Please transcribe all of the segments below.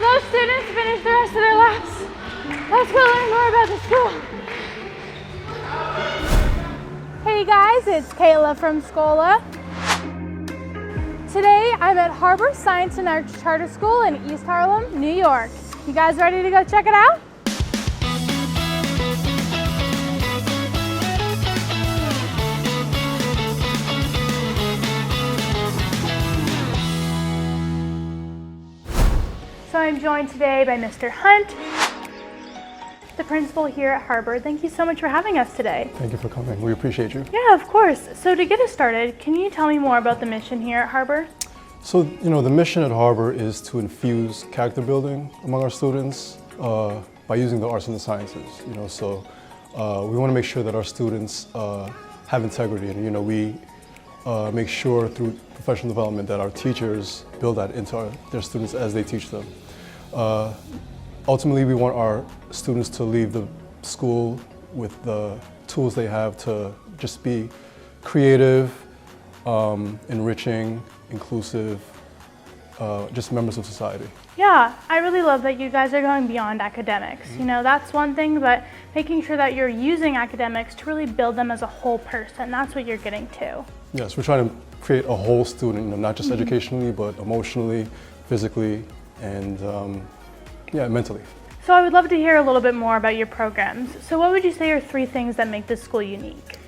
those students finish the rest of their laps, let's go learn more about the school. Hey guys, it's Kayla from Scola. Today I'm at Harbor Science and Arts Charter School in East Harlem, New York. You guys ready to go check it out? So I'm joined today by Mr. Hunt, the principal here at Harbor. Thank you so much for having us today. Thank you for coming. We appreciate you. Yeah, of course. So to get us started, can you tell me more about the mission here at Harbor? So, the mission at Harbor is to infuse character building among our students by using the arts and the sciences. So we want to make sure that our students have integrity, and we make sure through professional development that our teachers build that into their students as they teach them. Ultimately, we want our students to leave the school with the tools they have to just be creative, enriching, inclusive, just members of society. Yeah, I really love that you guys are going beyond academics. That's one thing, but making sure that you're using academics to really build them as a whole person. That's what you're getting to. Yes, we're trying to create a whole student, not just educationally, but emotionally, physically, and mentally. So I would love to hear a little bit more about your programs. So what would you say are 3 things that make this school unique?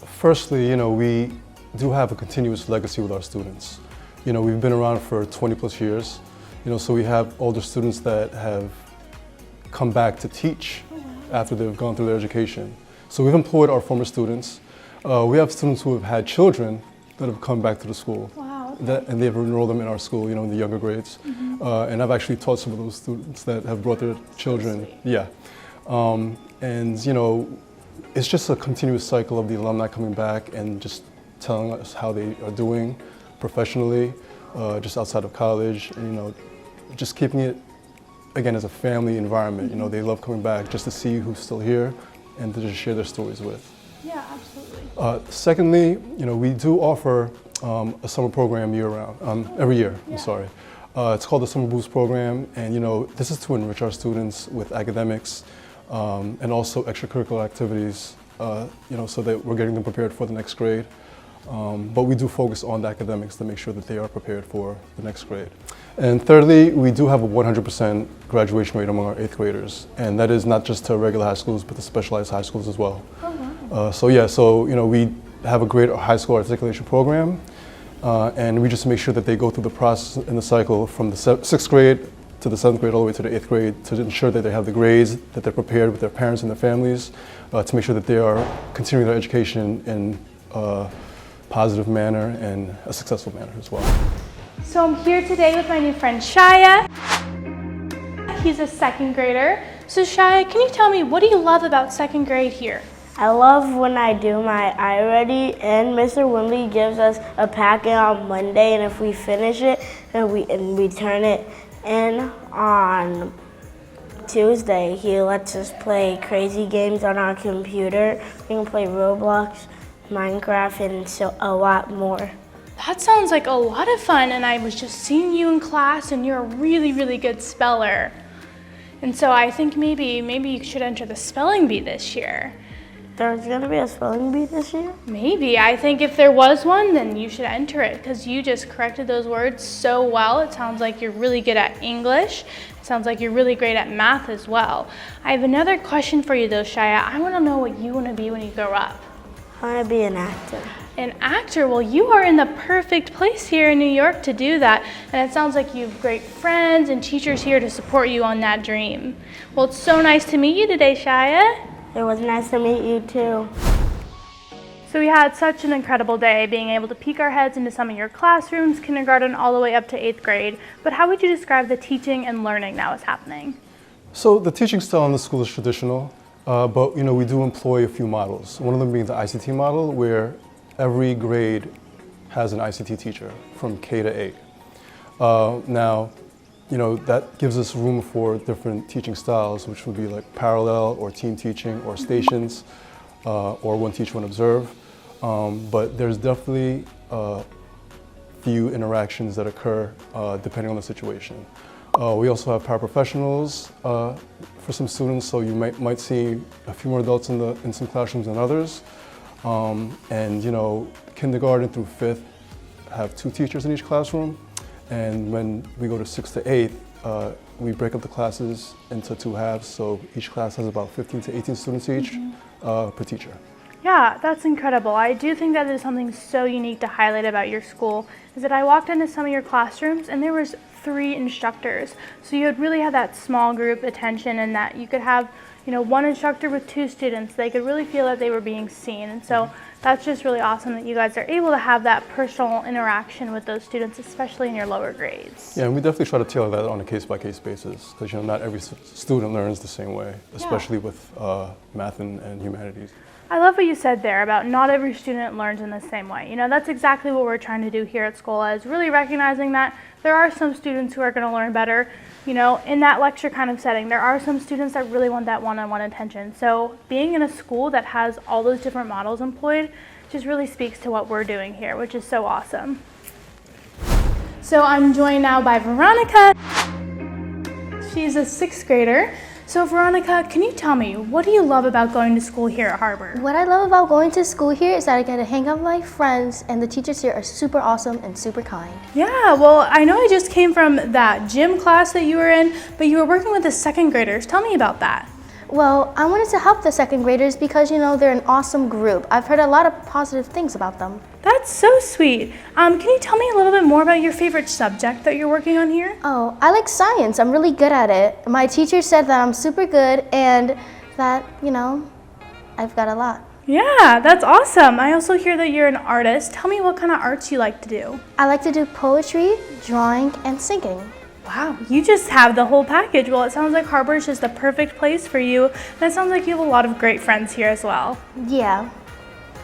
Firstly, we do have a continuous legacy with our students. We've been around for 20 plus years, so we have older students that have come back to teach after they've gone through their education. So we've employed our former students. We have students who have had children that have come back to the school. Wow. And they've enrolled them in our school, in the younger grades. And I've actually taught some of those students that have brought their children. Yeah. It's just a continuous cycle of the alumni coming back and just telling us how they are doing professionally, just outside of college, and just keeping it, again, as a family environment. They love coming back just to see who's still here and to just share their stories with. Yeah, absolutely. Secondly, we do offer a summer program year-round, every year, Yeah. I'm sorry. It's called the Summer Boost Program, and this is to enrich our students with academics and also extracurricular activities, so that we're getting them prepared for the next grade. But we do focus on the academics to make sure that they are prepared for the next grade. And thirdly, we do have a 100% graduation rate among our 8th graders, and that is not just to regular high schools, but to specialized high schools as well. Oh, wow. We have a great high school articulation program, and we just make sure that they go through the process in the cycle from the 6th grade to the 7th grade all the way to the 8th grade to ensure that they have the grades, that they're prepared with their parents and their families, to make sure that they are continuing their education in a positive manner and a successful manner as well. So I'm here today with my new friend Shia. He's a 2nd grader. So Shia, can you tell me, what do you love about 2nd grade here? I love when I do my iReady, and Mr. Wimley gives us a packet on Monday, and if we finish it and we turn it in on Tuesday, he lets us play crazy games on our computer. We can play Roblox, Minecraft, and a lot more. That sounds like a lot of fun, and I was just seeing you in class, and you're a really, really good speller. And so I think maybe you should enter the spelling bee this year. There's gonna be a spelling bee this year? Maybe. I think if there was one, then you should enter it, because you just corrected those words so well. It sounds like you're really good at English. It sounds like you're really great at math as well. I have another question for you though, Shia. I want to know what you want to be when you grow up. I want to be an actor. An actor? Well, you are in the perfect place here in New York to do that. And it sounds like you have great friends and teachers here to support you on that dream. Well, it's so nice to meet you today, Shia. It was nice to meet you too. So we had such an incredible day, being able to peek our heads into some of your classrooms, kindergarten all the way up to 8th grade. But how would you describe the teaching and learning that was happening? So the teaching style in the school is traditional, but we do employ a few models. One of them being the ICT model, where every grade has an ICT teacher from K to 8. Now, that gives us room for different teaching styles, which would be like parallel or team teaching or stations or one teach, one observe. But there's definitely few interactions that occur depending on the situation. We also have paraprofessionals for some students, so you might see a few more adults in some classrooms than others. And kindergarten through 5th have 2 teachers in each classroom. And when we go to 6th to 8th, we break up the classes into 2 halves, so each class has about 15 to 18 students each per teacher. Yeah, that's incredible. I do think that is something so unique to highlight about your school, is that I walked into some of your classrooms and there was 3 instructors. So you would really have that small group attention, and that you could have, 1 instructor with 2 students. They could really feel that they were being seen. And so that's just really awesome that you guys are able to have that personal interaction with those students, especially in your lower grades. Yeah, and we definitely try to tailor that on a case-by-case basis, because not every student learns the same way, especially with math and humanities. I love what you said there about not every student learns in the same way. That's exactly what we're trying to do here at school, is really recognizing that there are some students who are going to learn better, in that lecture kind of setting. There are some students that really want that one-on-one attention. So being in a school that has all those different models employed just really speaks to what we're doing here, which is so awesome. So I'm joined now by Veronica. She's a 6th grader. So Veronica, can you tell me, what do you love about going to school here at Harbor? What I love about going to school here is that I get to hang out with my friends, and the teachers here are super awesome and super kind. Yeah, well, I know I just came from that gym class that you were in, but you were working with the 2nd graders. Tell me about that. Well, I wanted to help the 2nd graders because, they're an awesome group. I've heard a lot of positive things about them. That's so sweet. Can you tell me a little bit more about your favorite subject that you're working on here? Oh, I like science. I'm really good at it. My teacher said that I'm super good and that, I've got a lot. Yeah, that's awesome. I also hear that you're an artist. Tell me what kind of arts you like to do. I like to do poetry, drawing, and singing. Wow, you just have the whole package. Well, it sounds like Harbor is just the perfect place for you. And it sounds like you have a lot of great friends here as well. Yeah.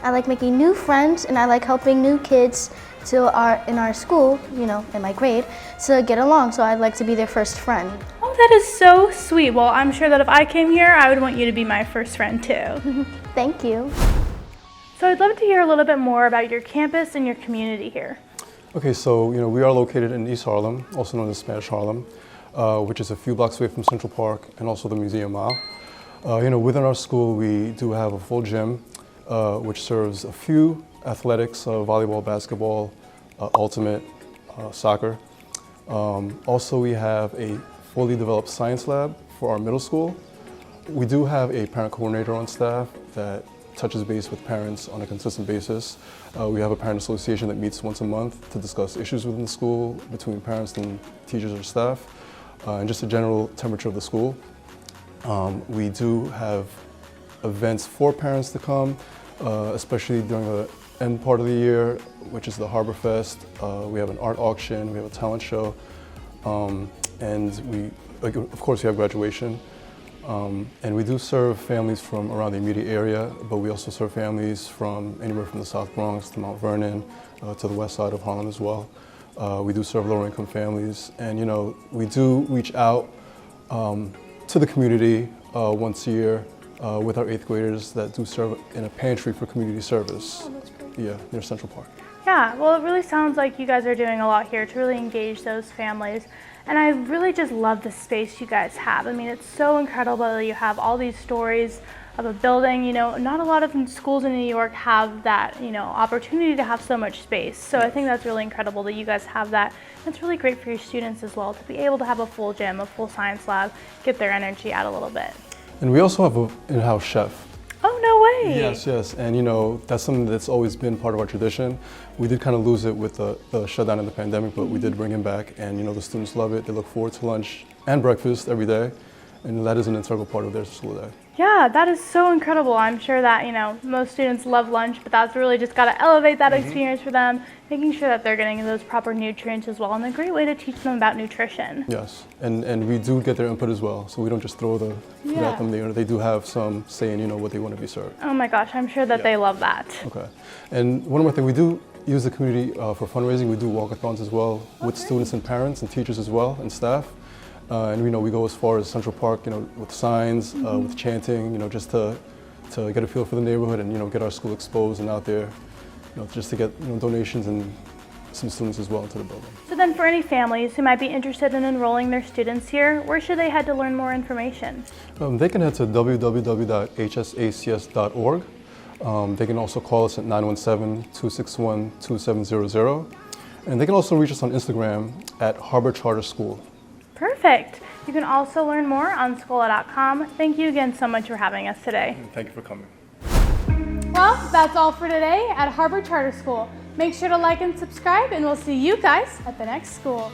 I like making new friends, and I like helping new kids in our school, in my grade, to get along. So I'd like to be their first friend. Oh, that is so sweet. Well, I'm sure that if I came here, I would want you to be my first friend too. Thank you. So I'd love to hear a little bit more about your campus and your community here. Okay, so we are located in East Harlem, also known as Spanish Harlem, which is a few blocks away from Central Park and also the Museum Mile. Within our school, we do have a full gym, which serves a few athletics, volleyball, basketball, ultimate, soccer. Also, we have a fully developed science lab for our middle school. We do have a parent coordinator on staff that touches base with parents on a consistent basis. We have a parent association that meets once a month to discuss issues within the school between parents and teachers or staff, and just a general temperature of the school. We do have events for parents to come, especially during the end part of the year, which is the Harbor Fest. We have an art auction, we have a talent show, and of course we have graduation. And we do serve families from around the immediate area, but we also serve families from anywhere from the South Bronx to Mount Vernon, to the west side of Harlem as well. We do serve lower income families, and we do reach out to the community once a year with our 8th graders that do serve in a pantry for community service. Oh, that's great. Yeah, near Central Park. Yeah, well, it really sounds like you guys are doing a lot here to really engage those families. And I really just love the space you guys have. I mean, it's so incredible that you have all these stories of a building. Not a lot of schools in New York have that, opportunity to have so much space. So I think that's really incredible that you guys have that. And it's really great for your students as well to be able to have a full gym, a full science lab, get their energy out a little bit. And we also have an in-house chef. Oh, no way. Yes. And that's something that's always been part of our tradition. We did kind of lose it with the shutdown in the pandemic, but we did bring him back, and the students love it. They look forward to lunch and breakfast every day, and that is an integral part of their school day. Yeah, that is so incredible. I'm sure that, most students love lunch, but that's really just got to elevate that experience for them, making sure that they're getting those proper nutrients as well, and a great way to teach them about nutrition. Yes, and we do get their input as well, so we don't just throw the food at them. They do have some say in, what they want to be served. Oh my gosh, I'm sure that they love that. Okay, and one more thing, we do use the community for fundraising. We do walkathons as well with students and parents and teachers as well and staff. And we go as far as Central Park, with signs, with chanting, just to get a feel for the neighborhood and get our school exposed and out there, just to get donations and some students as well into the building. So then for any families who might be interested in enrolling their students here, where should they head to learn more information? They can head to www.hsacs.org. They can also call us at 917-261-2700. And they can also reach us on Instagram at Harbor Charter School. Perfect. You can also learn more on Schola.com. Thank you again so much for having us today. Thank you for coming. Well, that's all for today at Harbor Charter School. Make sure to like and subscribe, and we'll see you guys at the next school.